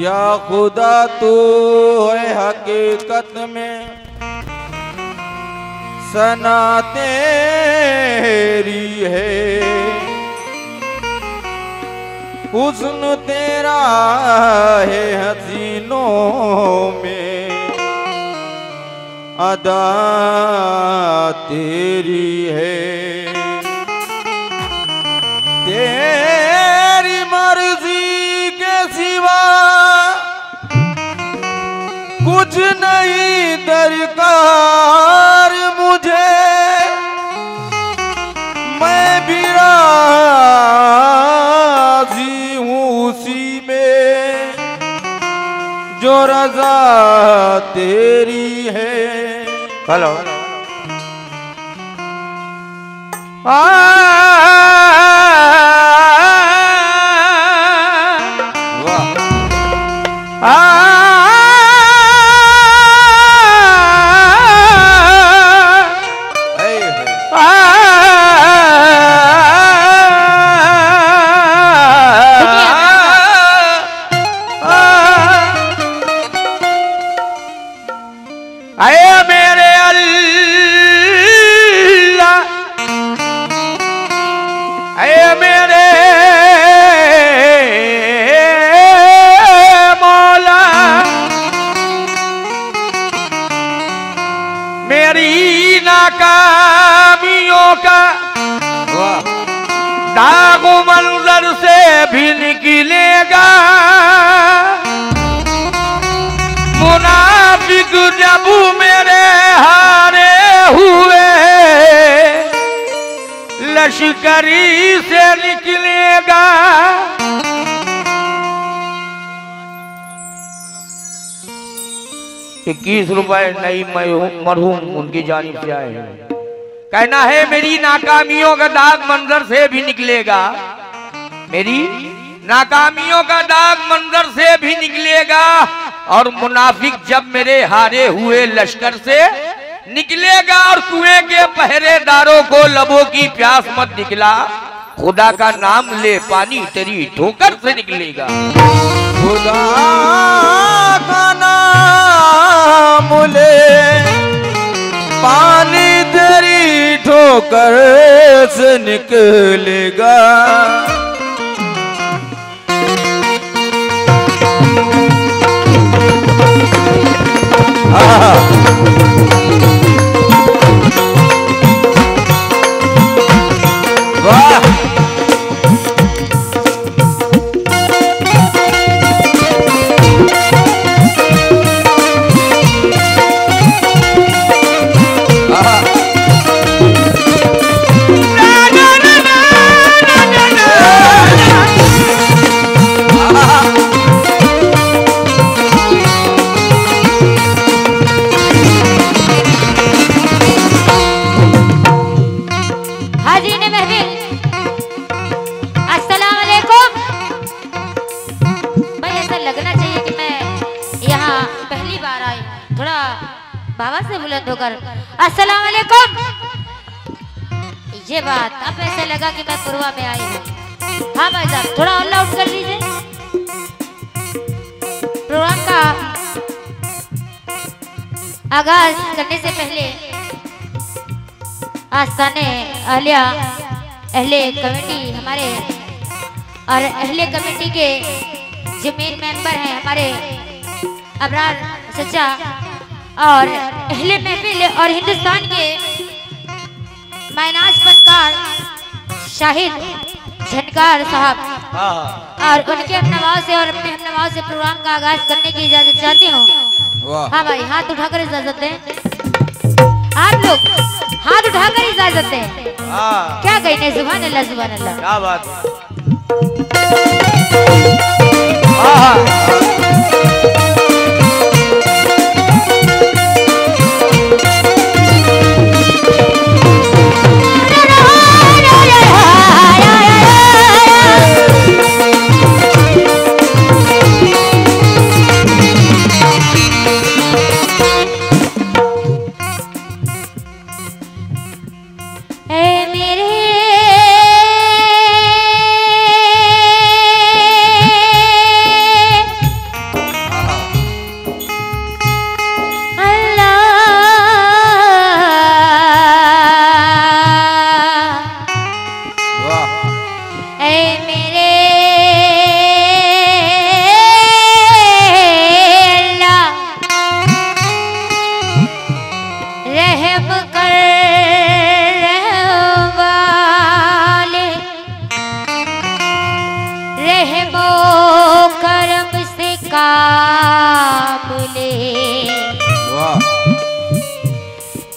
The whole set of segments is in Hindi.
या खुदा तू है हकीकत में सना तेरी है, हुस्न तेरा है हसीनों में अदा तेरी है। तेरी मर्जी के सिवा कुछ नहीं दरकार मुझे, मैं भी राजी हूँ उसी में जो रज़ा तेरी है। हेलो नाकामियों का दाग मंजर से भी निकलेगा, मुनाफिक जब मेरे हारे हुए लश्करी से निकलेगा। 21 रुपए नई मरहूम उनकी जानिब से आए हैं। कहना है मेरी नाकामियों का दाग मंजर से भी निकलेगा, मेरी नाकामियों का दाग मंजर से भी निकलेगा, और मुनाफिक जब मेरे हारे हुए लश्कर से निकलेगा, और कुएं के पहरेदारों को लबों की प्यास मत दिखला, खुदा का नाम ले पानी तेरी ठोकर से निकलेगा। खुदा का नाम ले पानी तेरी ठोकर से निकलेगा। वाह बाबा से बुलंद होकर अस्सलाम वालेकुम। ये बात अब ऐसे लगा कि मैं पूर्वा में आई हूँ। हाँ भाई साहब थोड़ा ऑल आउट कर लीजिए। प्रोग्राम का आगाज करने से पहले आस्थाने अहले कमेटी हमारे और अहले कमेटी के जो मेन मेंबर हैं हमारे अबरार सच्चा और अहले महफिल और हिंदुस्तान के मायनाज फनकार शाहिद झनकार साहब और उनके हमनवाज से और अपने हमनवाज से प्रोग्राम का आगाज करने की इजाजत चाहती हूँ। हाँ भाई हाथ उठाकर इजाजत दें। आप लोग हाथ उठाकर इजाजत दें। हाँ क्या कहने, सुभान अल्लाह सुभान अल्लाह। क्या बात है। हाँ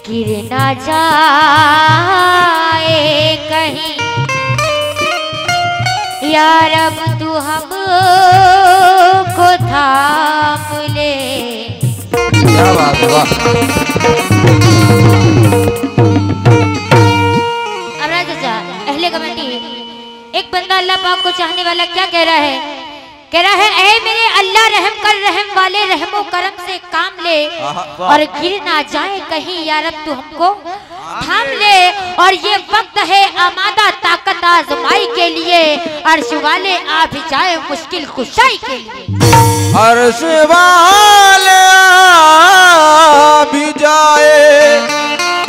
गिर ना जाए कहीं या रब तू हमको थाम ले। क्या बात है, वाह। अमराज चाचा, अहले कमेटी, एक बंदा अल्लाह पाक को चाहने वाला क्या कह रहा है? कह रहा है, ऐ मेरे अल्लाह रहम कर, रहम वाले रहमो करम से काम ले और गिर ना जाए कहीं या रब तू हमको थाम ले। और ये वक्त है आमादा ताकत आजमाई के लिए, अर्श वाले आ भी जाए मुश्किल कुशाई के लिए। अर्श वाले आ भी जाए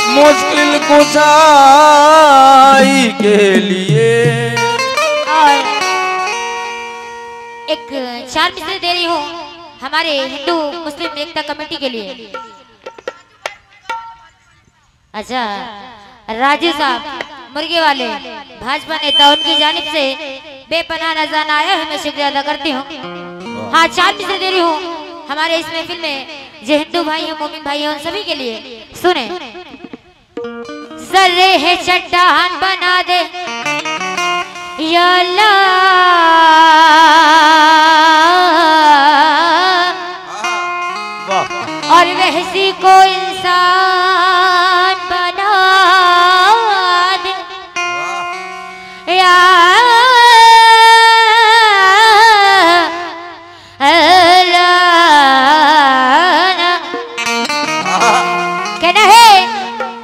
मुश्किल कुशाई के लिए। एक 4 मिसरे दे रही हूँ हमारे हिंदू मुस्लिम एकता कमेटी के लिए। अच्छा, राजू साहब मुर्गे वाले भाजपा नेता, उनकी जानिब से बेपनाह नजराना आया है, मैं शुक्रिया अदा करती हूँ। हाँ, 4 मिसरे दे रही हूँ हमारे इस महफिल में जो हिंदू भाई हैं, मोमिन भाई हैं, उन सभी के लिए। सुने। जर्रे है चट्टान बना दे या अल्लाह, और वहसी को इंसान बना दे या कहना है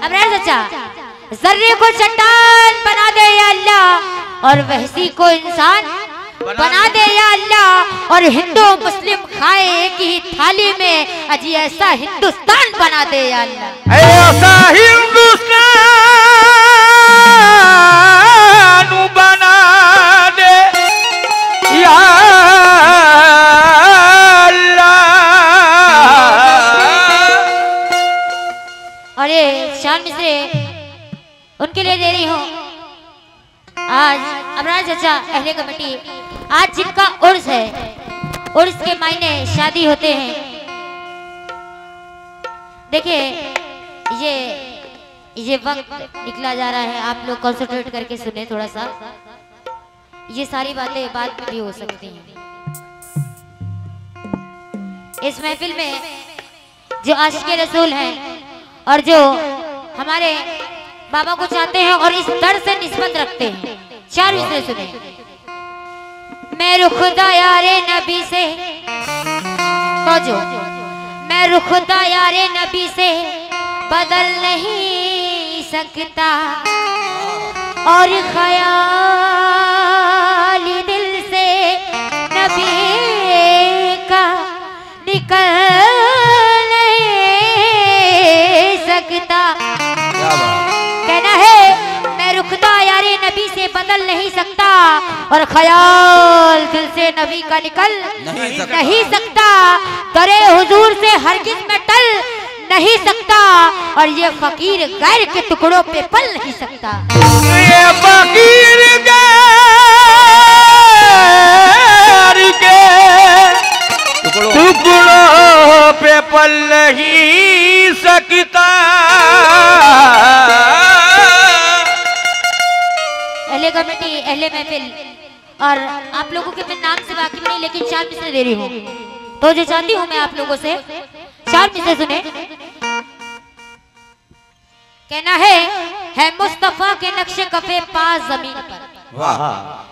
अमरान चाचा, जर्रे को चट्टान बना दे या अल्लाह, और वहसी को इंसान बना दे या अल्लाह, और हिंदू मुस्लिम खाए एक ही थाली में, अजी ऐसा हिंदुस्तान बना दे या अल्लाह। ऐसा हिंदुस्तान बना दे या अल्लाह। और ये 4 मिसरे उनके लिए दे रही हूँ। आज अमरान चाचा, अहले कमेटी, आज जिनका उर्स है, उर्स के मायने शादी होते हैं। देखिए, ये वक्त निकला जा रहा है, आप लोग कंसंट्रेट करके सुने थोड़ा सा। ये सारी बातें बाद में भी हो सकती हैं। इस महफिल में जो आशिक़े रसूल हैं और जो हमारे बाबा को चाहते हैं और इस दर से निस्बत रखते हैं, 4 मिसरे सुने। मैं रुखदा यारे नबी से, तो जो मैं रुखदा यारे नबी से बदल नहीं सकता, और ख्याल दिल से नबी का निकल नहीं सकता। कहना है, मैं रुखदा यारे नबी से बदल नहीं सकता, और ख्याल दिल से नबी का निकल नहीं सकता। दरे हुजूर से हरगिज़ में टल नहीं सकता, और ये फकीर गैर के टुकड़ों पे पल नहीं सकता। ये फकीर गैर के टुकड़ों पे पल नहीं सकता। अहले महफिल, और आप लोगों के मैं नाम से वाकिफ नहीं, लेकिन 4 मिसरे दे रही हूँ। तो जो चाहती हूँ मैं आप लोगों से 4 मिसरे सुने। कहना है मुस्तफा के नक्शे कफे पास जमीन पर,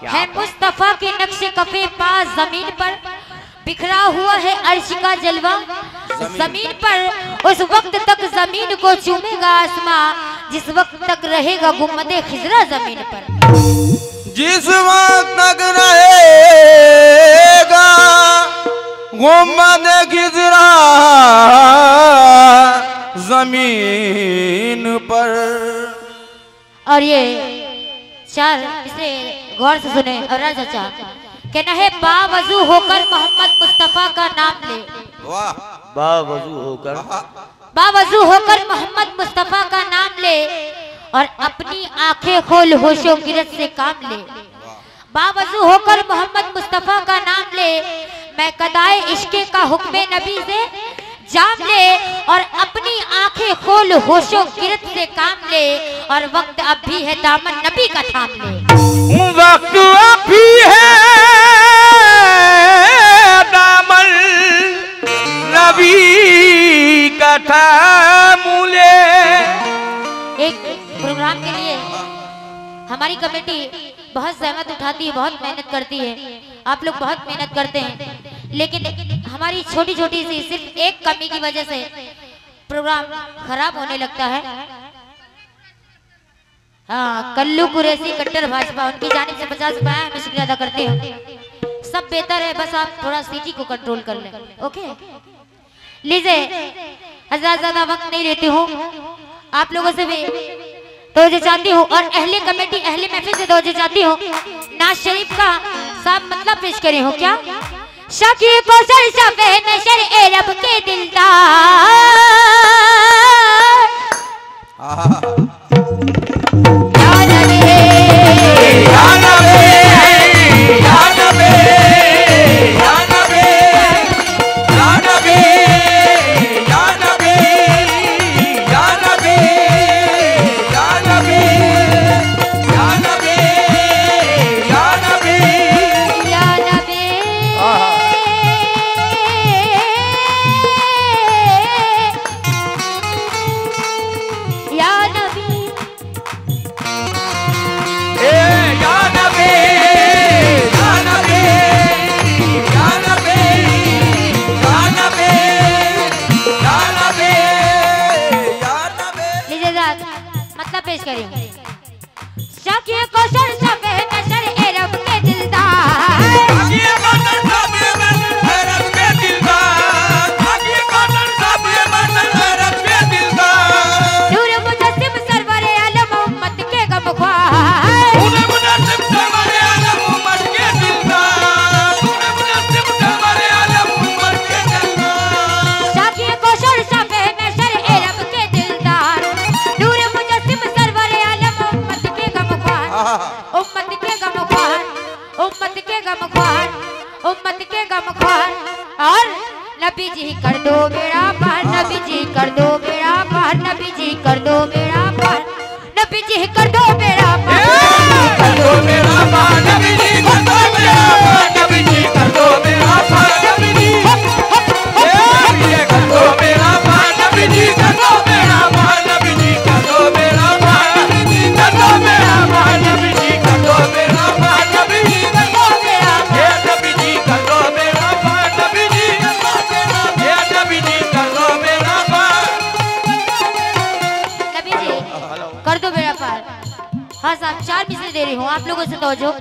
है मुस्तफा के नक्शे कफे पास जमीन पर, बिखरा हुआ है अर्श का जलवा जमीन पर। उस वक्त तक जमीन को चूमेगा आसमां, जिस वक्त तक रहेगा गुम्मदे खिजरा जमीन पर। जिस वक्त तक रहेगा गुम्मदे खिजरा जमीन पर। और ये 4 इसे गौर से सुने। और चाचा कहना है बावजू होकर मोहम्मद मुस्तफा का नाम ले, वाह, बावजू होकर, बावजू होकर मोहम्मद मुस्तफा का नाम ले, और अपनी आंखें खोल होशो गिरत से काम ले। बावजू होकर मोहम्मद मुस्तफा का नाम ले, मैं कदाए इश्के का हुक्मे नबी से जाम ले, और अपनी आंखें खोल होशो गिरत से काम ले, और वक्त अब भी है दामन नबी का थाम ले। वक्त अब भी है दामन नबी का थाम ले। एक प्रोग्राम के लिए हमारी कमेटी बहुत जहमत उठाती है, बहुत मेहनत करती है, आप लोग बहुत मेहनत करते हैं, लेकिन हमारी छोटी छोटी सी सिर्फ एक कमी की वजह से प्रोग्राम खराब होने लगता है। हाँ, कल्लू कुरैशी कट्टर भाजपा, उनकी जानिब से 50 रुपए मैं शुक्रिया अदा करती हूँ। सब बेहतर है, बस आप थोड़ा सीटी को कंट्रोल कर लें। ओके, लीजिए, ज्यादा वक्त नहीं लेती हूँ, आप लोगों से भी तवज्जो चाहती हूँ, और अहले कमेटी अहले महफिल से तवज्जो चाहती हूँ। नाज शरीफ का साहब मतलब पेश करे हो क्या? शकी को सर शफे नशर ए रब के दिलदार, या नबी या नबी या नबी या नबी या नबी या नबी या नबी या नबी या नबी या नबी या नबी या नबी मतलब पेश करेंगे। शकी को सर सफे नशर ए रब के दिलदार, शकी को सर सफे नशर ए रब के दिलदार, शकी को सर सफे नशर ए रब के दिलदार। नूर मुजस्सिम सरवर आलम उम्मत के गमख्वार, नूर मुजस्सिम सरवर आलम उम्मत के दिलदार, नूर मुजस्सिम सरवर आलम उम्मत के दिलदार। शकी को सर सफे नशर ए रब के दिलदार, नूर मुजस्सिम सरवर आलम उम्मत के गमख्वार, उम्मत के गमख्वार, उम्मत के गमख्वार, उम्मत के गमख्वार। और नबी जी कर दो मेरा पार, नबी जी कर दो मेरा पार, नबी जी कर दो मेरा पार, नबी जी कर दो मेरा पार, कर दो मेरा पार, नबी जी कर दो मेरा पार, नबी जी कर दो मेरा पार, नबी जी कर दो मेरा पार, नबी जी कर दो मेरा पार, नबी जी कर दो मेरा पार, नबी जी कर दो मेरा पार, नबी जी कर दो मेरा पार, नबी जी कर दो मेरा पार, नबी जी कर दो मेरा पार, नबी जी कर दो मेरा पार, नबी जी कर दो मेरा पार, नबी जी कर दो मेरा पार। हाँ साहब, 4 मिसरे दे रही हूँ, आप लोगों से तवज्जो।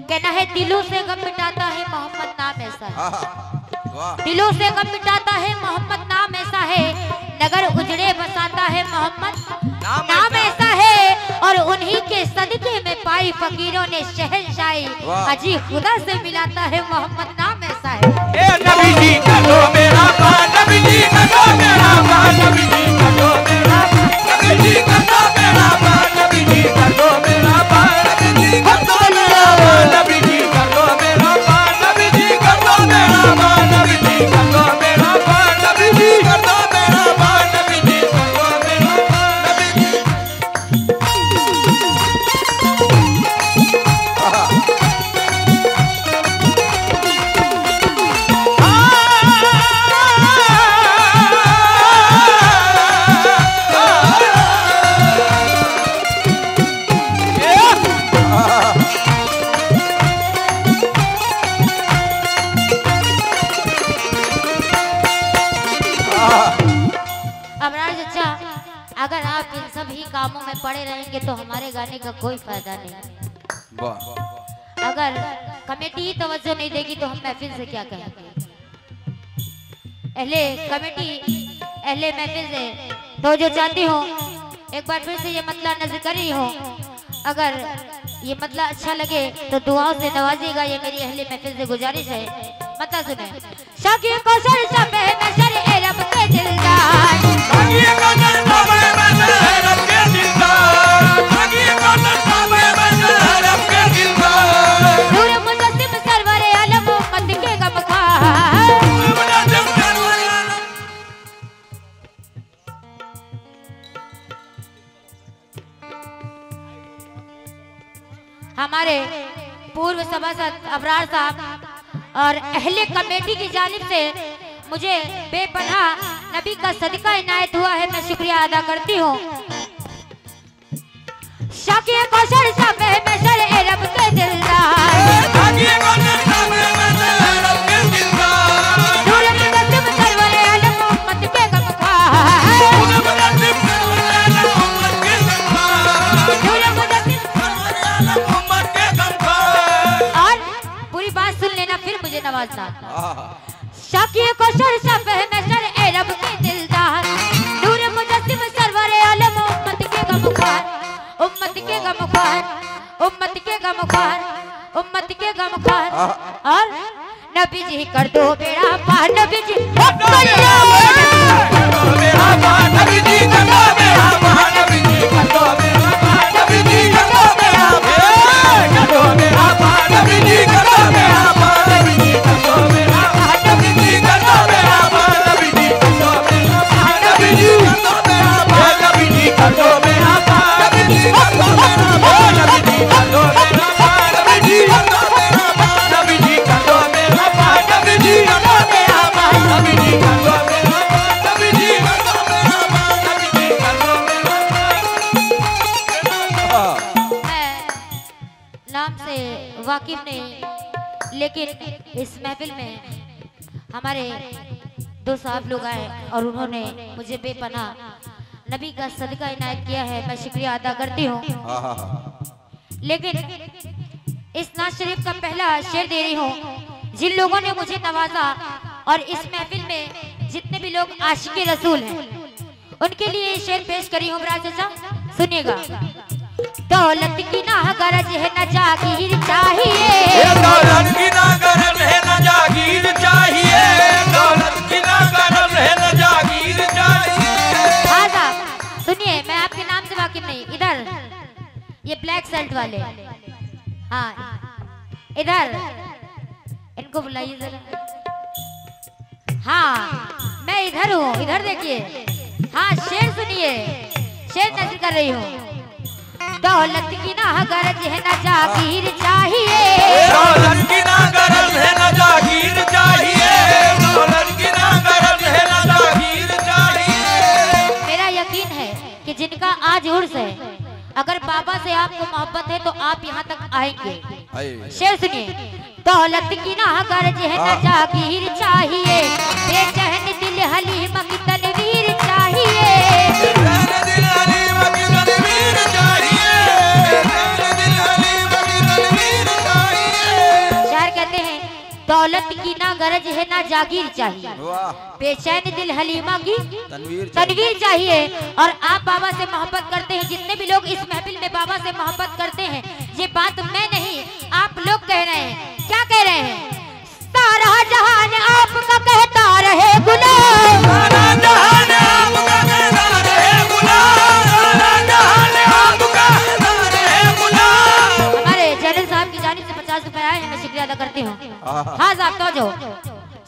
कहना है दिलों से गम मिटाता है मोहम्मद नाम ऐसा है, दिलों से गम मिटाता है मोहम्मद नाम ऐसा है, नगर उजड़े बसाता है मोहम्मद नाम ऐसा है, और उन्हीं के सदके में पाई फकीरों ने शहंशाही, अजी खुदा से मिलाता है मोहम्मद नाम ऐसा है। नबी जी कर दो मेरा पार, नबी जी कर दो मेरा पार, नबी जी कर दो मेरा पार, नबी जी कर दो मेरा पार, नबी जी कर दो मेरा पार, नबी जी कर दो मेरा पार, नबी जी कर दो मेरा पार, नबी जी कर दो मेरा पार, नबी जी कर दो मेरा पार, नबी जी कर दो मेरा पार, नबी जी कर दो मेरा पार, नबी जी पड़े रहेंगे तो हमारे गाने का कोई फायदा नहीं। वाह अगर कमेटी ही तवज्जो नहीं देगी तो हम महफिल से क्या कहेंगे। अहले कमेटी अहले महफिल से तो जो चाहती हूँ एक बार फिर से ये मतला नजर कर रही हूँ, अगर ये मतला अच्छा लगे तो दुआओं से नवाजिएगा, ये मेरी अहले महफिल से गुजारिश है। मतला सुने। शाकिर को सर सब में सर ए रब के दिलदार, शाकिर को सर सब में सर रब के दिलदार, शाकिर को सर सब में सर रब के दिलदार, नूर मुजस्सिम सरवर आलम उम्मत के गमखार, नूर मुजस्सिम सरवर आलम। हमारे पूर्व सभासद अबरार साहब और अहले कमेटी की जानिब से मुझे बेपनाह नबी का सदका इनायत हुआ है, मैं शुक्रिया अदा करती हूँ। शाकिर को सर सब में सर ए रब के दिलदार, शाकिर को सर सब में सर रब के दिलदार, नूर मुजस्सिम सरवर आलम उम्मत के गमखार, नूर मुजस्सिम सरवर आलम उम्मत के गमखार, नूर मुजस्सिम सरवर आलम उम्मत के गमखार। और पूरी बात सुन लेना फिर मुझे नवाजना। शाकिर को सर सब में सर ए रब के दिलदार, नूर मुजस्सिम सरवर आलम उम्मत के गमखार, उम्मत के गमखार, उम्मत के गमखार, उम्मत के गमखार। और नबी जी कर दो बेड़ा पार, नबी जी कर दो मेरा पार, नबी जी कर दो मेरा पार, नबी जी कर दो मेरा पार, नबी जी कर दो मेरा पार, कर दो मेरा पार, नबी जी कर दो मेरा पार, नबी जी कर दो मेरा पार, नबी जी कर दो मेरा पार, नबी जी कर दो मेरा पार, नबी जी कर दो मेरा पार, नबी जी कर दो मेरा पार, नबी जी कर दो मेरा पार, नबी जी कर दो मेरा पार, नबी जी कर दो मेरा पार, नबी जी कर दो मेरा पार, नबी जी कर दो मेरा पार, नबी जी कर दो मेरा पार, नबी जी कर दो मेरा पार, नबी जी कर दो मेरा पार। मैं नाम से वाकिफ नहीं, लेकिन इस महफिल में हमारे दो साहब लोग आए और उन्होंने मुझे बेपनाह नबी का सदका इनायत किया है, मैं शुक्रिया अदा करती हूँ। लेकिन इस नाज शरीफ का पहला शेर दे रही हूँ। जिन लोगों ने मुझे नवाजा और इस महफिल में जितने भी लोग आशिक रसूल हैं उनके लिए ये शेर पेश करी हूँ। बराज चाचा सुनिएगा। दौलत की ना गरज है न जागीर चाहिए, दौलत की ना गरज है न जागीर चाहिए, दौलत की ना गरज है न जागीर चाहिए। हाँ साहब सुनिए, मैं आपके नाम से वाकिफ नहीं। इधर ये ब्लैक शर्ट वाले, हाँ इधर इनको बुलाइए जरा। हाँ मैं इधर हूँ, इधर देखिए। हाँ शेर सुनिए, शेर नजर कर रही हूँ। दौलत की ना गरज है न जागीर चाहिए, दौलत की ना गरज है न जागीर चाहिए, दौलत की ना गरज है न जागीर चाहिए। मेरा यकीन है कि जिनका आज उर्स है, अगर बाबा से आपको मोहब्बत है तो आप यहाँ तक आएंगे। शेर सुनिए। दौलत की ना गरज है न जागीर चाहिए, बेचैन दिल हलीम की तनवीर चाहिए, दिल हलीम की तनवीर चाहिए, दिल हलीम की तनवीर चाहिए। शायर कहते हैं दौलत की ना गरज है ना जागीर चाहिए, बेचैन दिल हलीमा की तनवीर चाहिए। और आप बाबा से मोहब्बत करते हैं, जितने भी लोग इस महफिल में बाबा से मोहब्बत करते हैं, ये बात मैं नहीं आप लोग कह रहे हैं। क्या कह रहे हैं? सारा जहान आपका कहता रहे गुलाम, सारा जहान आपका कहता रहे गुलाम, सारा जहान आपका कहता रहे गुलाम। हमारे जनरल साहब की जानिब से 50 रुपए आए हैं, मैं शुक्रिया अदा करती हूँ। हाँ साहब तो जो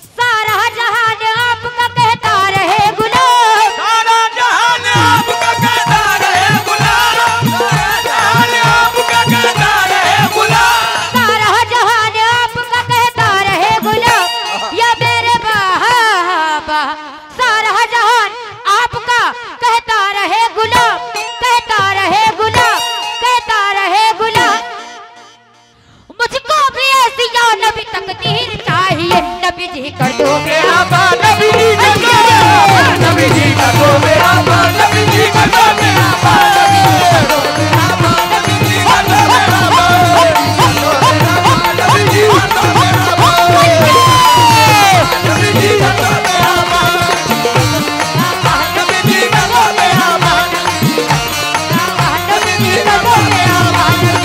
सारा जहान आपका कहता रहे गुलाम, सारा जहान आपका कहता रहे गुलाम, सारा जहान आपका कहता रहे गुलाम, सारा जहान आपका कहता रहे गुलाम, या मेरे बाबा सारा जहान आपका कहता रहे गुलाम, कहता रहे गुलाम, कहता रहे गुलाम। मुझको भी ऐसी या नबी तकदीर चाहिए, नबी जी कर दो मेरा पार, नबी जी कर दो मेरा पार, नबी जी कर दो मेरा पार नबी जी कर दो मेरा पार नबी जी कर दो मेरा पार नबी जी कर दो मेरा पार नबी जी कर दो मेरा पार नबी जी कर दो मेरा पार नबी जी कर दो मेरा पार नबी जी कर दो मेरा पार नबी जी कर दो मेरा पार नबी जी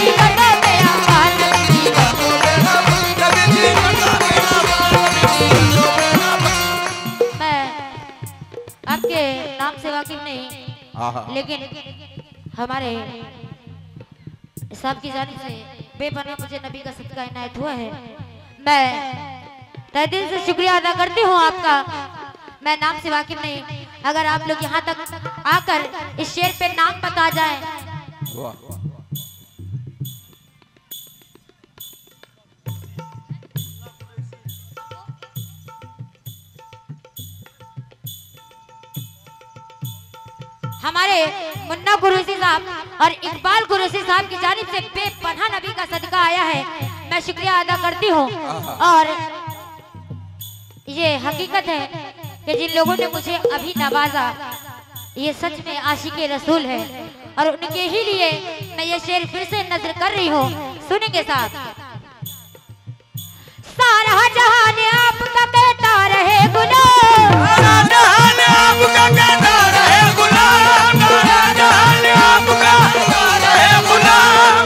कर दो मेरा पार नबी जी कर दो मेरा पार नबी जी कर दो मेरा पार मैं आपके नाम से वाकिफ नहीं, लेकिन हमारे साहब की जानिब से बेपनाह मुझे नबी का सदका इनायत हुआ है। मैं तहे दिल से शुक्रिया अदा करती हूँ आपका। मैं नाम से वाकिफ नहीं, अगर आप लोग यहाँ तक आकर इस शेर पे नाम बता जाए। हमारे मुन्ना कुरैशी साहब और इकबाल कुरैशी साहब की जानिब से बेपनाह नबी का सदका आया है। मैं शुक्रिया अदा करती हूँ। और ये हकीकत है कि जिन लोगों ने मुझे अभी नवाजा ये सच में आशिक़े रसूल है, और उनके ही लिए मैं ये शेर फिर से नजर कर रही हूँ। सुनेंगे साहब। सारा जहान आपका कहता रहे गुलाम, सारा जहान आपका कहता रहे गुलाम, सारा जहान आपका कहता रहे गुलाम,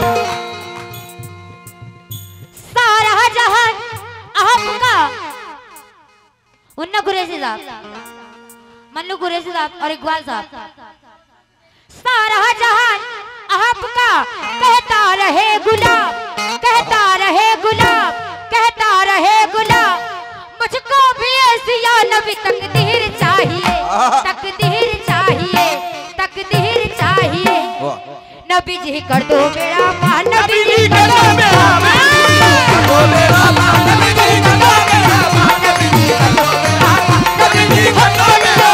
सारा जहान आपका। मुन्ना कुरैशी साहब, मन्नू कुरैशी साहब और इकबाल साहब। सारा जहान आपका कहता रहे गुलाम, कहता रहे गुलाम, कहता रहे गुलाम। मुझको भी ऐसी या नबी तकदीर चाहिए, तकदीर चाहिए, तकदीर चाहिए। नबी जी कर दो मेरा पार, नबी जी कर दो मेरा पार, मेरा पार नबी जी कर दो मेरा पार नबी जी कर दो मेरा पार नबी जी कर दो मेरा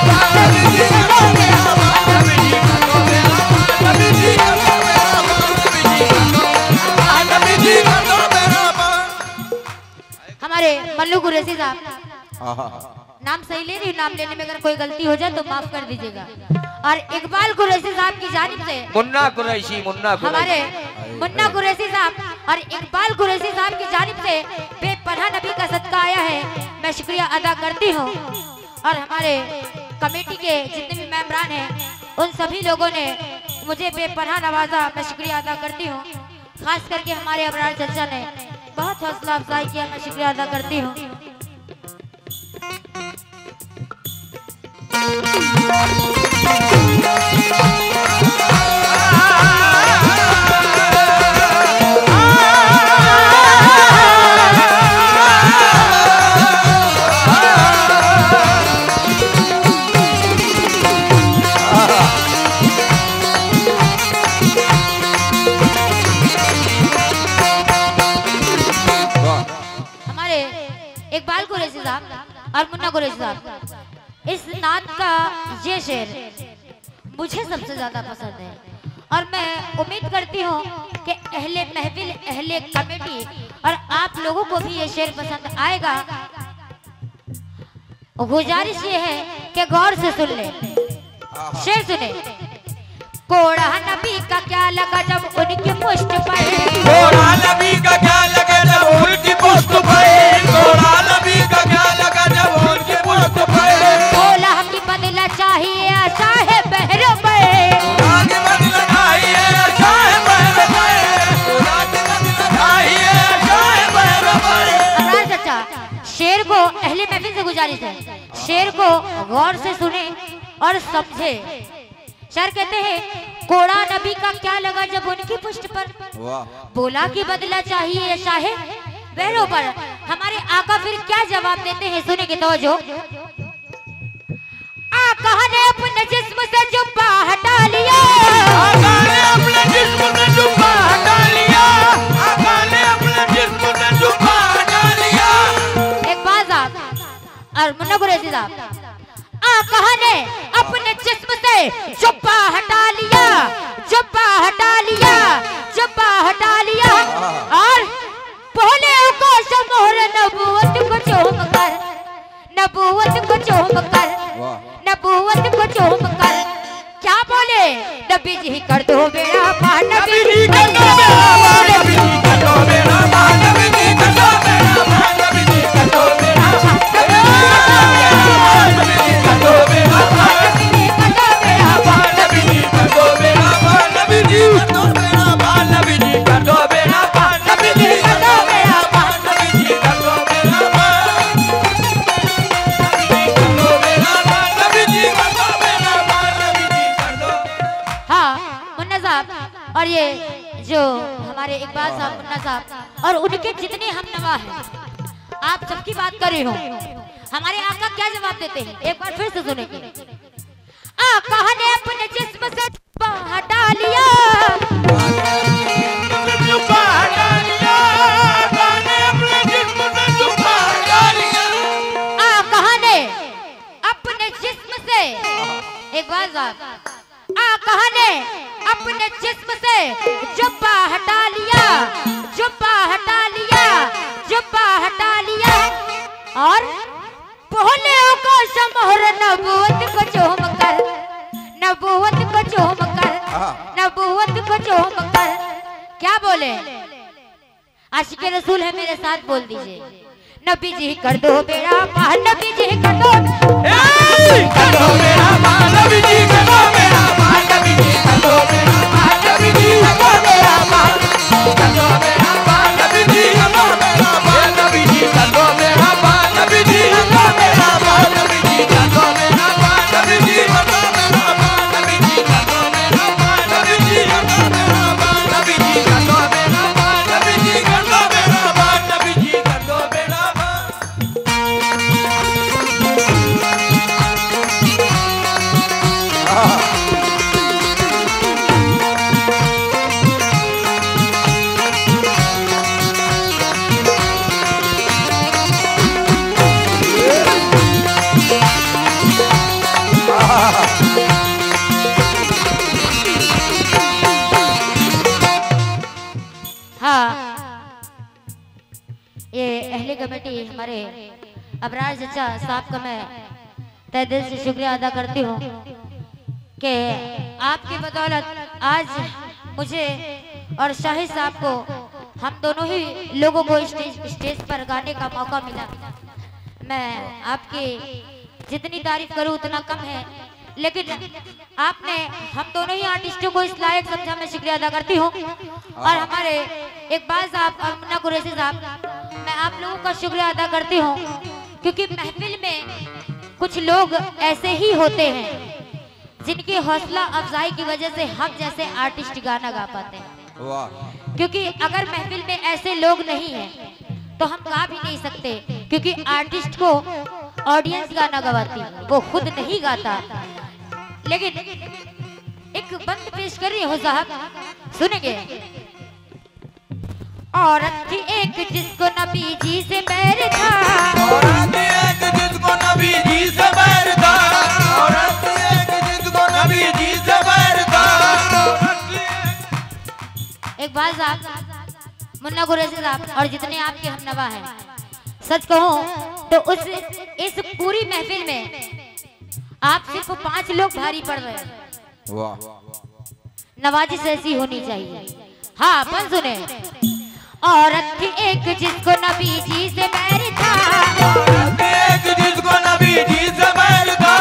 पार नबी जी कर दो मेरा पार नबी जी कर दो मेरा पार नबी जी कर दो मेरा पार नबी जी कर दो मेरा पार नबी जी कर दो मेरा पार। हमारे मल्लू कुरैशी साहब, नाम सही ले रही हूँ, नाम लेने में अगर कोई गलती हो जाए तो माफ कर दीजिएगा। और इकबाल कुरैशी साहब की जानिब से मुन्ना कुरैशी हमारे मुन्ना कुरैशी साहब और इकबाल कुरैशी साहब की जानिब से बेपनाह नबी का सदका आया है। मैं शुक्रिया अदा करती हूँ। और हमारे कमेटी के जितने भी मेंबरान हैं उन सभी लोगों ने मुझे बेपनाह नवाजा। मैं शुक्रिया अदा करती हूँ। खास करके हमारे अबरार चचा ने बहुत हौसला अफजाई किया। मैं शुक्रिया अदा करती हूँ। हमारे इकबाल कुरैशी साहब और मुन्ना कुरैशी साहब, इस नात का ये शेर मुझे सबसे ज्यादा पसंद है। और मैं उम्मीद करती हूँ कि अहले महफिल, अहले कमेटी और आप लोगों को भी ये शेर पसंद आएगा। गुजारिश ये है कि गौर से सुन ले। शेर सुने। कोड़ा नबी का क्या लगा जब उनकी पुष्ट पर, कोड़ा नबी का क्या लगा जब उनकी पुष्ट पर, कोड़ा नबी का क्या लगा जब उनकी पुष्ट पर, बोला कि बदला चाहिए आशा है बहरों पर, आगे बदला चाहिए आशा है बहरों पर, आगे बदला चाहिए आशा है बहरों पर। अबरार चाचा, शेर को अहले महफिल से गुजारिश है, शेर को गौर से सुने और समझे। शेर कहते हैं कोड़ा नबी का क्या लगा जब उनकी पुष्ट पर, बोला कि बदला चाहिए शाहे बहरों पर। हमारे आका फिर क्या जवाब देते हैं, सुने के तवज्जो। आका ने अपने जिस्म से जुब्बा हटा लिया, आका ने अपने जिस्म से जुब्बा हटा लिया, आका ने अपने जिस्म से जुब्बा हटा लिया। एक बात आप और मुन्ना कुरैशी साहब, आका ने अपने जिस्म से जुब्बा हटा लिया, जुब्बा हटा लिया, जुब्बा हटा लिया। और बोले को मोहर नबूवत को चूम कर, नबूवत को चूम कर, नबूवत को चूम कर क्या बोले? नबी जी कर दो बेड़ा पार, नबी जी कर दो बेड़ा पार, नबी जी कर दो बेड़ा पार, नबी जी कर दो बेड़ा पार, नबी जी कर दो बेड़ा पार, नबी जी कर दो बेड़ा पार, नबी जी कर दो बेड़ा पार, नबी जी कर दो बेड़ा पार, नबी जी कर दो बेड़ा पार, नबी जी कर दो बेड़ा पार, नबी जी कर दो बेड़ा पार, नबी जी कर दो बेड़ा पार, नबी जी कर दो बेड़ा पार, नबी जी कर दो। हाँ मुन्ना साहब और ये जो हमारे इकबाल साहब मुन्ना साहब और उनके जितने हम नवा हैं, आप सबकी बात कर रही हूँ। हमारे आका क्या जवाब देते हैं एक बार फिर से सुनेंगे। आका ने अपने जिस्म से हटा लिया, अपने जिस्म से एक बार आका ने अपने जिस्म से जुब्बा हटा लिया, जुब्बा हटा लिया, जुब्बा हटा लिया और बोले को शमोर नबूवत को चूम कर, नबूवत को चूम कर, नबूवत को चूम कर क्या बोले? आशिक़े रसूल है मेरे साथ बोल दीजिए। नबी जी कर दो बेड़ा पार, नबी जी कर दो बेड़ा पार, नबी जी कर दो बेड़ा पार, नबी जी कर दो बेड़ा पार, नबी जी कर दो बेड़ा पार, कर दो बेड़ा पार, नबी जी कर दो बेड़ा पार, नबी जी कर दो बेड़ा पार, नबी जी कर दो बेड़ा पार, नबी जी कर दो बेड़ा पार, नबी जी कर दो बेड़ा पार, नबी जी कर दो बेड़ा पार, नबी जी कर दो बेड़ा पार, नबी जी कर दो बेड़ा पार, नबी जी कर दो बेड़ा पार, नबी जी कर दो बेड़ा पार। ये अहले कमेटी हमारे अबरार चचा साहब का मैं तहे दिल से शुक्रिया अदा करती हूँ कि आपकी बदौलत आज मुझे और शाहिद साहब को, हम दोनों ही लोगों को स्टेज पर गाने का मौका मिला। मैं आपकी जितनी तारीफ करूँ उतना कम है, लेकिन आपने हम दोनों ही आर्टिस्टों को इस लायक समझा, मैं शुक्रिया अदा करती हूँ। और हमारे इकबाल साहब और मुन्ना कुरैशी साहब, मैं आप लोगों का शुक्रिया अदा करती हूँ क्योंकि महफिल में कुछ लोग ऐसे ही होते हैं जिनकी हौसला अफजाई की वजह से हम जैसे आर्टिस्ट गाना गा पाते हैं। क्योंकि अगर महफिल में ऐसे लोग नहीं हैं तो हम गा भी नहीं सकते, क्योंकि आर्टिस्ट को ऑडियंस गाना गवाती, वो खुद नहीं गाता। लेकिन एक बंद पेश कर रही हूँ साहब, सुनेंगे। औरत थी एक जिसको नबी जी से बैर था, औरत थी एक जिसको नबी जी से बैर था, औरत थी एक जिसको नबी जी से बैर था। एक बार साहब मुन्ना कुरैशी साहब और जितने आपके हमनवा हैं, सच कहूँ तो इस पूरी महफिल में आप सिर्फ 5 लोग भारी पड़ रहे हैं। वाह, नवाजिश ऐसी होनी चाहिए। हाँ अपन सुने। औरत थी एक जिसको नबी जी से बैर था, औरत थी एक जिसको नबी जी से बैर था,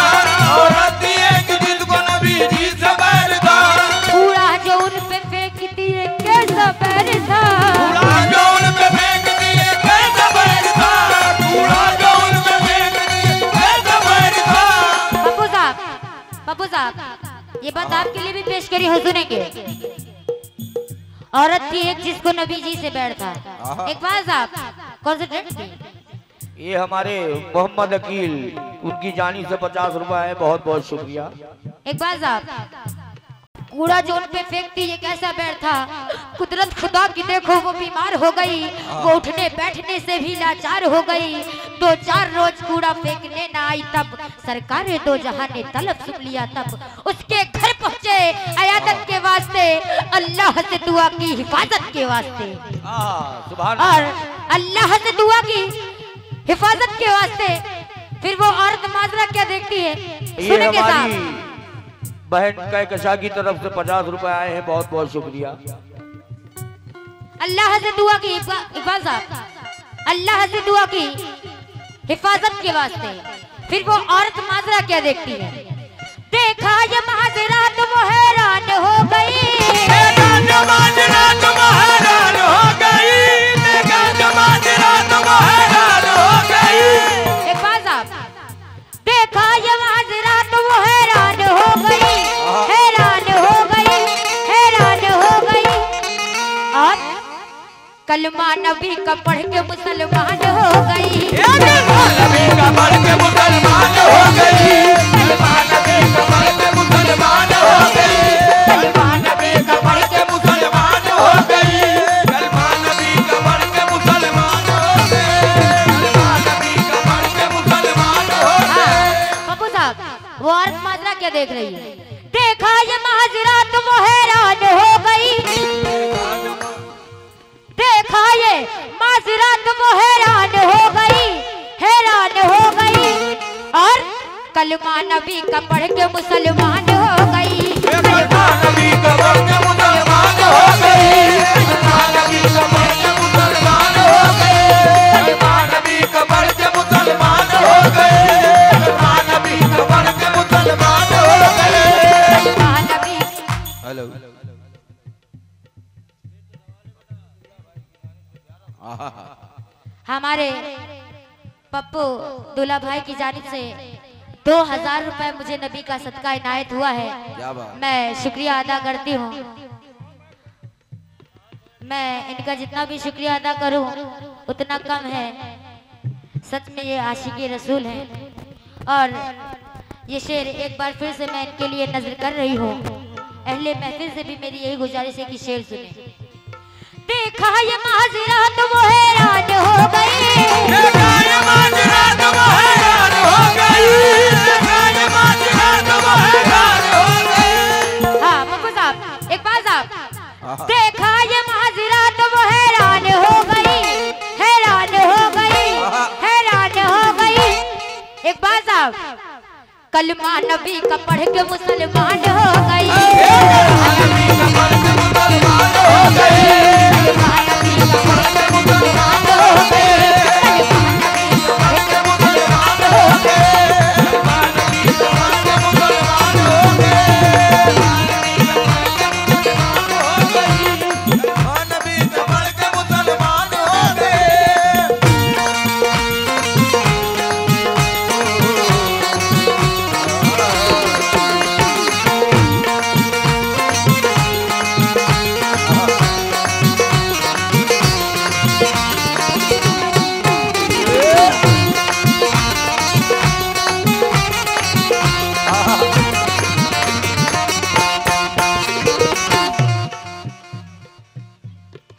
औरत थी एक जिसको नबी जी से बैर था। कूड़ा जो उन पे फेंकती है कैसा बैर था, कूड़ा जो उन पे फेंकती है कैसा बैर था, कूड़ा जो उन पे फेंकती है कैसा बैर था। पप्पू साहब ये बात आपके लिए भी पेश करी हो, सुनेंगे। औरत थी एक जिसको नबी जी से बैर था। एक बार साहब कॉन्सेंट्रेट। ये हमारे मोहम्मद अकील, उनकी जानिब से 50 रुपए है, बहुत बहुत शुक्रिया। एक बार साहब कूड़ा जो उन पे फेंकती ये कैसा बैर था, कुदरत खुदा की देखो वो बीमार हो गई, वो उठने बैठने से भी लाचार हो गई। 2-4 रोज कूड़ा फेंकने ना आई तब सरकार दो जहां ने तलब सुन लिया, तब उसके घर पहुंचे अयादत के वास्ते, अल्लाह से दुआ की हिफाजत के वास्ते, और अल्लाह से दुआ की हिफाजत के वास्ते फिर वो औरत माजरा क्या देखती है, ये सुनेंगे हमारी साहब। बहन कहकशा की तरफ से 50 रुपए आए हैं, बहुत बहुत शुक्रिया। अल्लाह से दुआ की इकबाल साहब, अल्लाह से दुआ की हिफाजत के वास्ते। फिर वो औरत माजरा क्या देखती है, देखा ये माजरा तो वो हैरान हो गई, देखा जो माजरा तो वो हैरान हो गई, देखा जो माजरा तो वो हैरान हो गई। इकबाल साहब, देखा ये माजरा तो वो हैरान हो गई, हैरान हो गई, हैरान हो गई। और कलमा नबी का पढ़ के मुसलमान हो गई, कलमा नबी का पढ़ के मुसलमान हो गई, कलमा नबी का पढ़ के मुसलमान हो गई, कलमा नबी का पढ़ के मुसलमान हो गई, कलमा नबी का पढ़ के मुसलमान हो गई, कलमा नबी का पढ़ के मुसलमान हो गई। पप्पू साहब, वो औरत माजरा क्या देख रही है, देखा ये माजरा तो वो हैरान हो गई, देखा ये माजरा तो वो हैरान हो गई, हैरान हो गई। और कलमा नबी का पढ़ के मुसलमान हो गई, कलमा नबी का पढ़ के मुसलमान हो गई, कलमा नबी का पढ़ के मुसलमान हो गई, कलमा नबी का पढ़ के मुसलमान हो गई, कलमा नबी का पढ़ के मुसलमान हो गई। कलमा नबी। हेलो, हमारे पप्पू दूल्हा भाई की जानिब से 2000 रुपए मुझे नबी का सदका इनायत हुआ है। मैं शुक्रिया अदा करती हूँ। मैं इनका जितना भी शुक्रिया अदा करूँ उतना कम है। सच में ये आशिकी रसूल है। और ये शेर एक बार फिर से मैं इनके लिए नजर कर रही हूँ। अहले महफिल से भी मेरी यही गुजारिश है कि शेर सुने। देखा ये माजरा तो वो हैरान हो गई, देखा ये माजरा तो वो हैरान हो गई, देखा ये माजरा तो वो हैरान हो गई। हाँ पप्पू साहब, इकबाल साहब, देखा ये माजरा तो वो हैरान हो गई, हैरान हो गई, हैरान हो गई। इकबाल साहब, कलमा नबी का पढ़ के मुसलमान हो गई, कलमा नबी का पढ़ के मुसलमान हो गई, कलमा नबी का पढ़ के मुसलमान हो गई, कलमा नबी का पढ़ के मुसलमान हो गई, कलमा नबी का पढ़ के मुसलमान हो गई, कलमा नबी का पढ़ के मुसलमान हो गई।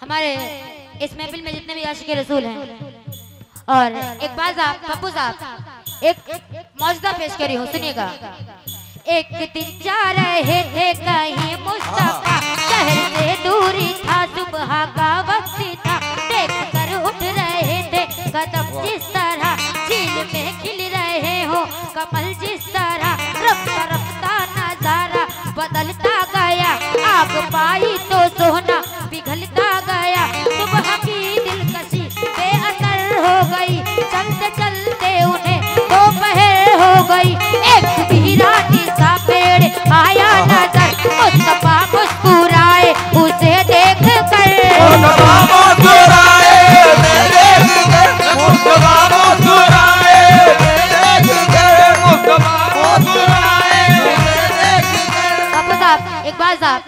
हमारे इस महफिल में जितने भी आशिक रसूल हैं और इकबाल साहब, पप्पू साहब, एक मौजदा पेश करी हूँ, सुनिएगा। एक दिन जा रहे थे कहीं मुस्तफा, शहर से दूरी था, सुबह का वक्त था, देख कर उठ रहे थे कदम जिस तरह, झील में खिल रहे हो कमल जिस तरह, रफ्ता रफ्ता नजारा बदलता गया, आग पाई तो सोना पिघलता गया, सुबह की दिलकशी बेअसर हो गई, चलते चलते उन्हें दोपहर हो गई, एक वीरानी सा पेड़ आया नजर, मुस्तफा मुस्कुराए उसे देख कर, मुस्तफा मुस्कुराए देख कर, मुस्तफा मुस्कुराए देख कर, मुस्तफा मुस्कुराए देख कर। पप्पू साहब, इकबाल साहब,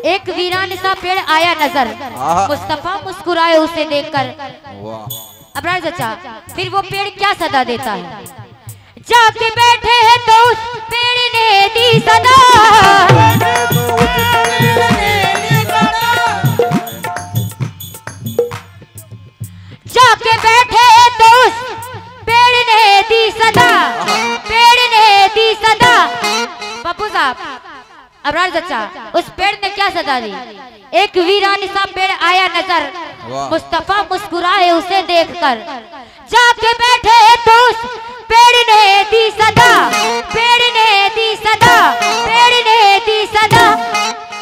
एक वीरान सा पेड़ आया नजर, मुस्तफा मुस्कुराए उसे देखकर। अबरार चाचा, फिर वो पेड़ क्या सदा देता है, जाके बैठे हैं तो उस पेड़ ने दी सदा, जाके बैठे हैं तो उस पेड़ ने दी सदा, पेड़ ने दी सदा। पप्पू साहब, अबरार चाचा, उस पेड़ ने क्या सदा दी, एक वीरानी सा पेड़ आया नजर, मुस्तफा मुस्कुराए उसे देखकर, जाके बैठे तो उस पेड़ ने दी सदा, पेड़ ने दी सदा, पेड़ ने दी सदा।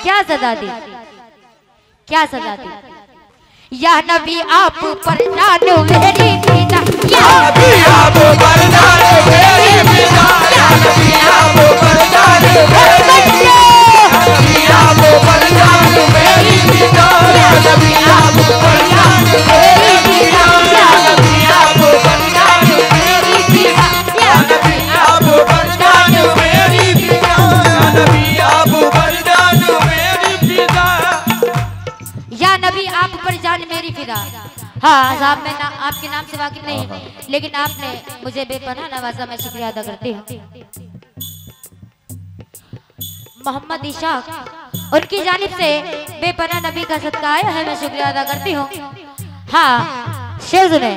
क्या सदा दी, क्या सजा दी? या नबी आप पर जानो मेरी फिदा, या नबी आप पर जानो मेरी फिदा, या नबी आप पर जानो मेरी फिदा, नबी आप पर जानो मेरी फिदा, या नबी आप पर जानो मेरी फिदा, या नबी आप पर जानो मेरी फिदा, या नबी आप पर जानो मेरी फिदा, या नबी आप पर जानो मेरी फिदा, या नबी आप पर जान मेरी फिदा। हाँ साहब, मैं आपके नाम से वाकिफ नहीं, लेकिन आपने मुझे बेपनाह नवाजा, मैं शुक्रिया अदा करती हूँ। मोहम्मद इशाक, उनकी जानिब से बेपनाह नबी का सदका आया है, मैं शुक्रिया अदा करती हूँ। हाँ शेर सुने।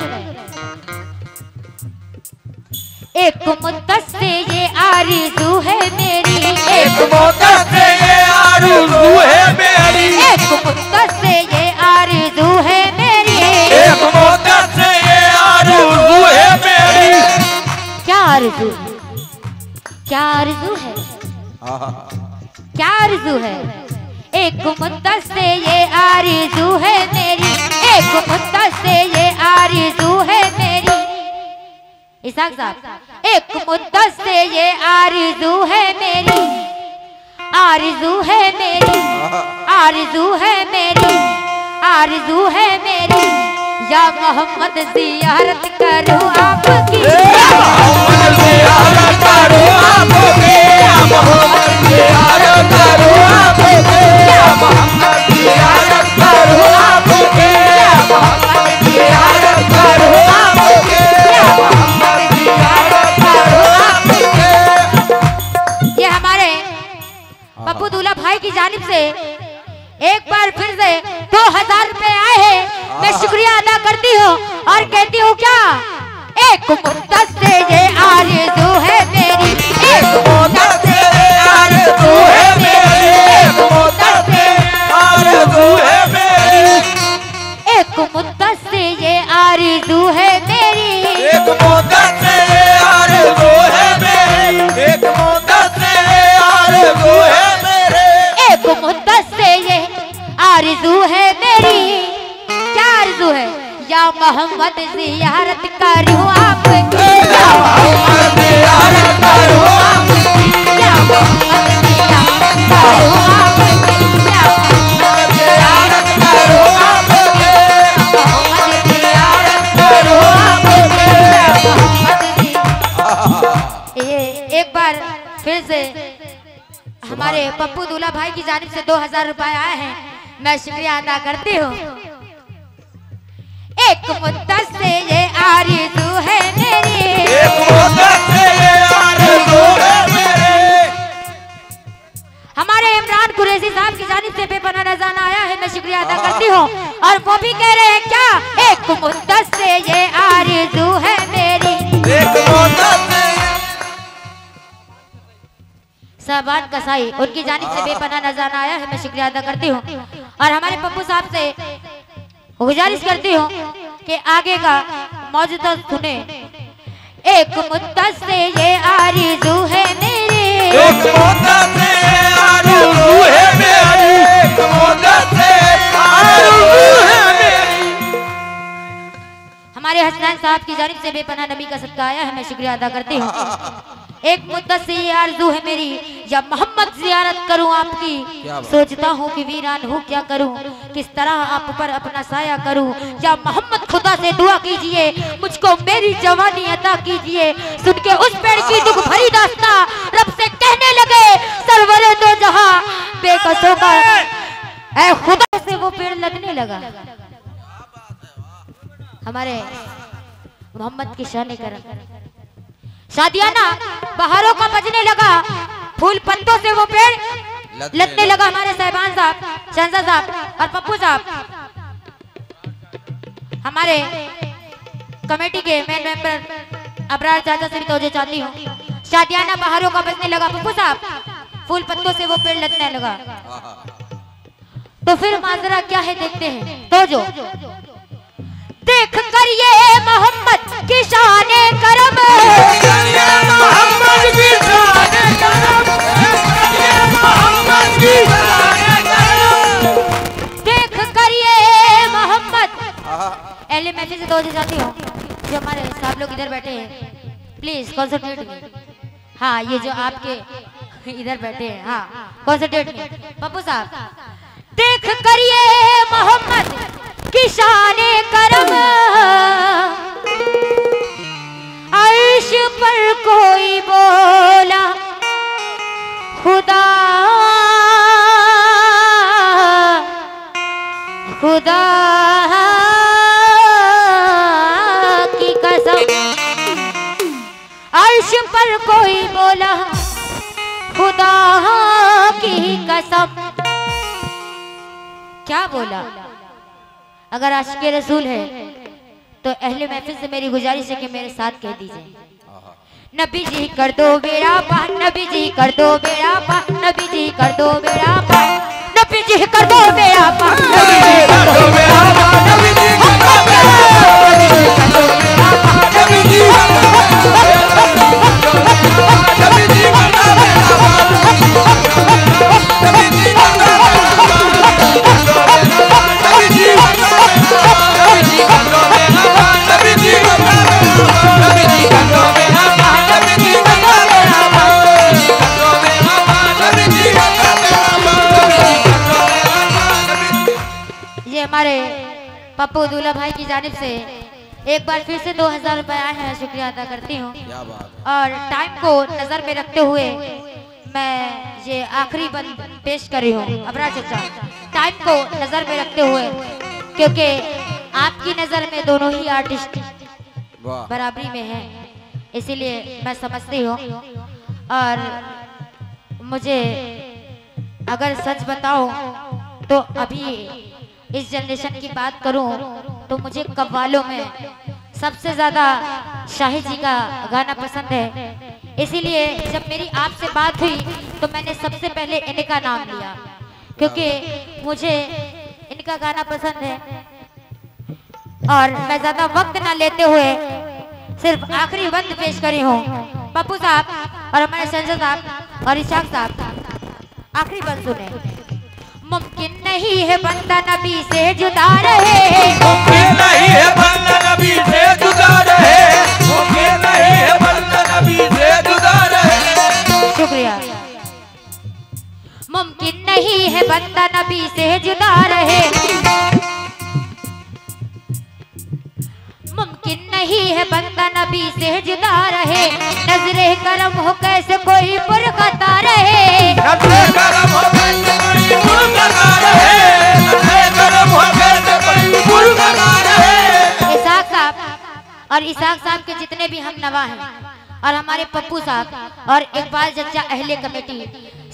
एक मुद्दत से ये आरज़ू है मेरी, एक मुद्दत से ये आरज़ू है मेरी, एक मुद्दत से ये आरज़ू है मेरी, एक मुद्दत से ये आरज़ू है मेरी। क्या आरज़ू है, क्या आरज़ू है, क्या आरज़ू है? एक मुद्दत से ये आरज़ू है मेरी, एक मुद्दत से ये आरज़ू है मेरी। इसाक साहब, एक मुद्दत से ये आरज़ू है मेरी, आरज़ू है मेरी, आरज़ू है मेरी, आरज़ू है मेरी। या मोहम्मद ज़ियारत करूं आपकी, या मोहम्मद ज़ियारत करूं आपकी, या मोहम्मद ज़ियारत करूं आपकी, या मोहम्मद ज़ियारत करूं आपकी, या मोहम्मद ज़ियारत करूं आपकी, या मोहम्मद ज़ियारत करूं आपकी। ये हमारे पप्पू दूल्हा भाई की जानिब से एक बार फिर से 2000 रुपए आए हैं, मैं शुक्रिया अदा करती हूँ और कहती हूँ क्या, एक मुद्दत से ये आरज़ू है मेरी, एक मुद्दत से ये आरज़ू है मेरी, एक मुद्दत से आरज़ू है मेरी, एक मुद्दत से ये आरज़ू है मेरी, एक मुद्दत से ये आरज़ू है मेरी, एक मुद्दत से ये आरज़ू है मेरी, एक मुद्दत से ये आरज़ू है मेरी। क्या आरज़ू है? या मोहम्मद ज़ियारत करूं आपकी, या मोहम्मद ज़ियारत करूं आपकी, या मोहम्मद ज़ियारत करूं आपकी, या मोहम्मद ज़ियारत करूं आपकी, या मोहम्मद ज़ियारत करूं आपकी, या मोहम्मद। ये एक बार फिर से हमारे पप्पू दूल्हा भाई की जानिब से 2000 रुपए आए हैं, मैं शुक्रिया अदा करती हूँ। एक मुद्दत से ये आरज़ू है मेरी, एक मुद्दत से ये आरज़ू है मेरी। हमारे इमरान कुरैशी साहब की जानिब से बेपनाह नज़राना आया है, मैं शुक्रिया अदा करती हूँ। और वो भी कह रहे हैं क्या, एक मुद्दत से ये आरज़ू है मेरी, एक मुद्दत से। साहबान कसाई, उनकी जानिब से बेपनाह नज़राना आया है, मैं शुक्रिया अदा करती हूँ। और हमारे पप्पू साहब से गुजारिश करती हूँ कि आगे का मौजूदा सुने। एक मुद्दत से ये आरज़ू है मेरी, एक मुद्दत से ये आरज़ू है मेरी, एक मुद्दत से आरज़ू है मेरी। हमारे हसनैन साहब की जानिब से बेपनाह नबी का सदका आया है, मैं शुक्रिया अदा करती हूँ। एक मुद्दत से ये आरज़ू है मेरी, या मोहम्मद ज़ियारत करूं आपकी, सोचता हूँ कि वीरान हूँ क्या करूं, किस तरह आप पर अपना साया करूं। या मोहम्मद खुदा से दुआ कीजिए, मुझको मेरी जवानी अता कीजिए। सुन के उस पेड़ की दुख भरी दास्तां, रब से कहने लगे सरवरे दो जहां, बेकसों का ऐ खुदा से वो पेड़ लगने लगा। हमारे मोहम्मद की शान करम, शादियाना बहारों का बजने लगा, फूल पत्तों से वो पेड़ लदने लगा। हमारे साहिबान साहब, शहजाद साहब और पप्पू साहब, हमारे कमेटी के मेन मेंबर अबरार चाचा से भी तवज्जो चाहती हूँ। शादियाना बहारों का बजने लगा, पप्पू साहब, फूल पत्तों से वो पेड़ लदने लगा। तो फिर माजरा क्या है देखते हैं, तवज्जो। देख कर ये मोहम्मद की शान करम, मोहम्मद की शान करम, मोहम्मद की शान करम। देख कर ये मोहम्मद। एले महफिल से 2 चाहती हूँ जो हमारे साहब लोग इधर बैठे हैं, प्लीज कॉन्सेंट्रेट में। हाँ, ये जो आपके इधर बैठे हैं, हाँ कॉन्सेंट्रेट में। पप्पू साहब, देख कर ये मोहम्मद की शान करम, अर्श पर कोई बोला खुदा खुदा की कसम, अर्श पर कोई बोला खुदा की कसम। क्या बोला? अगर आशिक़ रसूल है तो अहले महफिल से मेरी गुजारिश है कि मेरे साथ कह दीजिए, नबी जी कर दो बेड़ा पार, नबी जी कर दो बेड़ा पार, नबी जी कर दो बेड़ा पार, नबी जी कर दो बेड़ा पार, नबी जी कर दो बेड़ा पार, नबी जी कर दो बेड़ा पार, नबी जी कर दो बेड़ा पार, नबी जी कर दो हमारे पप्पू दूल्हा भाई की जानिब से एक बार फिर से 2000 रुपए आए हैं, शुक्रिया अदा करती हूँ। और टाइम को नजर में रखते हुए मैं ये आखिरी बंद पेश कर रही हूँ। अबरार चाचा, टाइम को नजर में रखते हुए, क्योंकि आपकी नजर में दोनों ही आर्टिस्ट बराबरी में हैं, इसीलिए मैं समझती हूँ। और मुझे अगर सच बताऊं तो अभी इस जनरेशन की बात करूं तो मुझे कव्वालों में सबसे ज्यादा शाहिद जी का गाना पसंद है। इसीलिए जब मेरी आपसे बात हुई तो मैंने सबसे पहले इनका नाम लिया, क्योंकि मुझे इनका गाना पसंद है। और मैं ज्यादा वक्त ना लेते हुए सिर्फ आखिरी बंद पेश करी हूँ। पप्पू साहब और हमारे संजय साहब और इशाक साहब, आखिरी बंद सुने। मुमकिन नहीं है बंदा नबी से जुदा रहे, मुमकिन नहीं है बंदा नबी से जुदा रहे, मुमकिन नहीं है बंदा नबी से जुदा रहे। शुक्रिया। मुमकिन नहीं है बंदा नबी से जुदा रहे, मुमकिन नहीं है बंदा नबी से जुदा रहे, नजरे करम हो कैसे कोई पुरखता रहे, नजरे करम हो कैसे कोई पुरखता रहे, नजरे करम हो कैसे कोई पुरखता रहे। इसाक साहब और इसाक साहब के जितने भी हम नवा हैं और हमारे पप्पू साहब और इकबाल चचा अहले कमेटी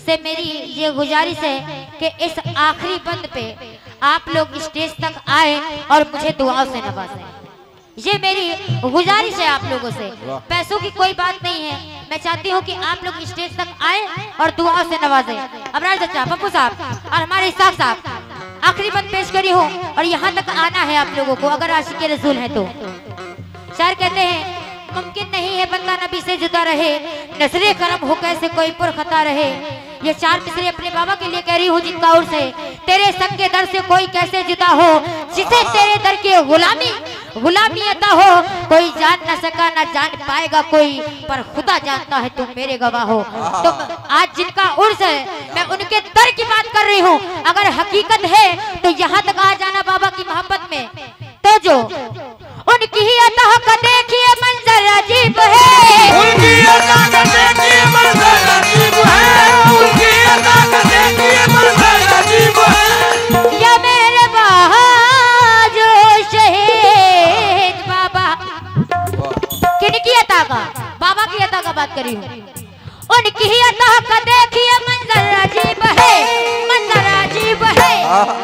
से मेरी ये गुजारिश है कि इस आखिरी बंद पे आप लोग स्टेज तक आए और मुझे दुआओं से नवाजें। ये मेरी गुजारिश है आप लोगों से, पैसों की कोई बात नहीं है। मैं चाहती हूँ कि आप लोग स्टेज तक आए और दुआओं से नवाजें। अबरार चचा, पप्पू साहब और हमारे इसाक साहब, आखिरी बंद पेश करी हूँ और यहाँ तक आना है आप लोगों को, अगर आशिक़ रसूल है तो। शायर कहते हैं, मुमकिन नहीं है बंदा नबी से जुदा रहे, नजरे करम हो कैसे कोई पुरखता रहे। ये 4 मिसरे अपने बाबा के लिए कह रही हूँ जिनका उर्स है। तेरे संग के दर से कोई कैसे जुदा हो, जिसे तेरे दर के गुलामी अता हो, कोई जान न सका न जान पाएगा कोई, पर खुदा जानता है तुम मेरे गवाह हो। तो आज जिनका उर्स है मैं उनके दर की बात कर रही हूँ। अगर हकीकत है तो यहाँ तक आ जाना बाबा की मोहब्बत में। तो जो उनकी ही अता का देखिए मंजर अजीब है, उनकी अता का देखिए मंजर अजीब है, उनकी अता का देखिए मंजर अजीब है। या मेरे जो शहीद बाबा, किनकी अता का? बाबा की अता का बात करी हूँ। उनकी ही अता का देखिए मंजर अजीब है, मंजर अजीब है,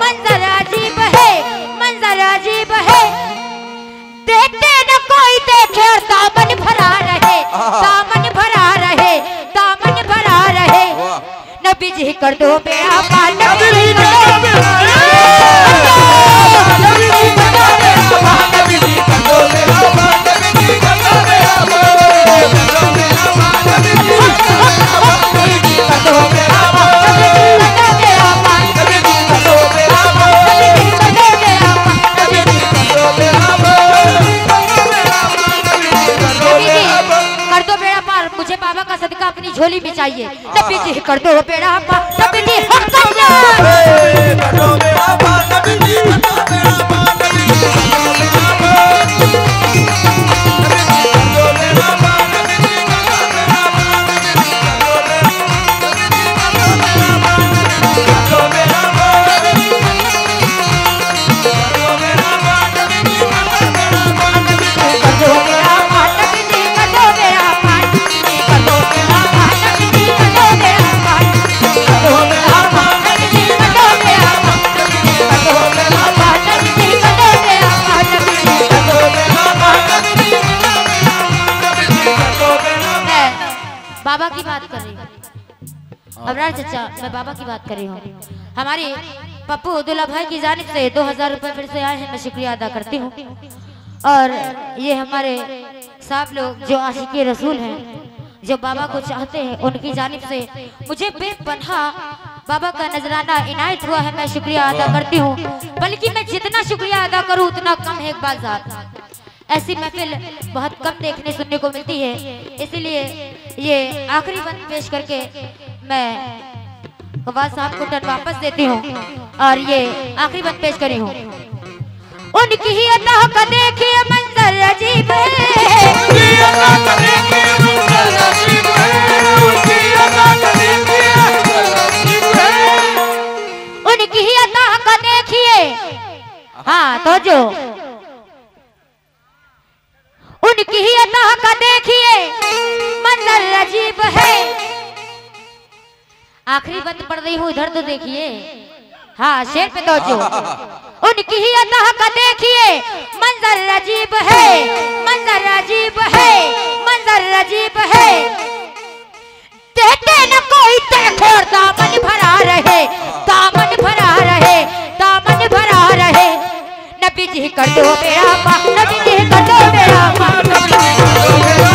मंजर अजीब है, मंजर अजीब है। देखते न कोई देखे और दामन भरा रहे, दामन भरा रहे, दामन भरा रहे। नबी जी कर दो बेड़ा पार, नबी जी कर दो बेड़ा पार, नबी जी कर दो बेड़ा पार, नबी जी चाहिए। नबी जी कर दो बेड़ा पार, नबी जी हक कौला कर दो बेड़ा पार नबी जी कर दो बेड़ा पार नबी जी कर दो बेड़ा पार नबी जी कर दो बेड़ा पार नबी जी कर दो बेड़ा पार नबी जी कर दो बेड़ा पार कर दो बेड़ा पार नबी जी कर दो बेड़ा पार नबी जी कर दो बेड़ा पार नबी जी कर दो बेड़ा पार नबी जी कर दो बेड़ा पार, नबी जी कर दो बेड़ा पार, नबी जी कर दो बेड़ा पार, कर दो बेड़ा पार, नबी जी कर दो बेड़ा पार, नबी जी कर दो बेड़ा पार, नबी जी कर दो बेड़ा पार, नबी जी कर दो बेड़ा पार, नबी जी कर दो बेड़ा पार। मैं बाबा की बात कर रही हूँ, अबरार चचा, मैं बाबा की बात कर रही हूँ। हमारी पप्पू दुल्ला भाई की जानिब से 2000 रुपए फिर से आए हैं, मैं शुक्रिया अदा करती हूँ। और ये हमारे साहब लोग जो आशिकी रसूल हैं, जो बाबा को चाहते हैं, उनकी जानिब से मुझे बेपनाह बाबा का नजराना इनायत हुआ है, मैं शुक्रिया अदा करती हूँ। बल्कि मैं जितना शुक्रिया अदा करूँ उतना कम है। एक बात, ऐसी महफिल बहुत कम देखने सुनने को मिलती है, इसीलिए ये आखिरी बंद पेश करके मैं कवाल साहब को टन वापस देती हूँ और ये आखिरी बंद पेश करी हूँ। उनकी ही अता का देखिए मंजर अजीब है, उनकी अता का देखिए मंजर अजीब है, उनकी अता का देखिए मंजर अजीब है, उनकी ही अता का देखिए, हाँ तो जो उनकी ही अता का देखिए मंजर अजीब है। आखिरी बंद पढ़ रही हूँ, इधर तो देखिए, हाँ शेर पे तो जो उनकी ही अता का देखिए मंजर अजीब है, मंजर अजीब है, मंजर अजीब है। देते न कोई देखो और दामन भरा रहे, दामन भरा रहे, दामन भरा रहे। नबी जी कर दो बेड़ा पार, नबी जी कर दो बेड़ा पार, नबी जी कर दो बेड़ा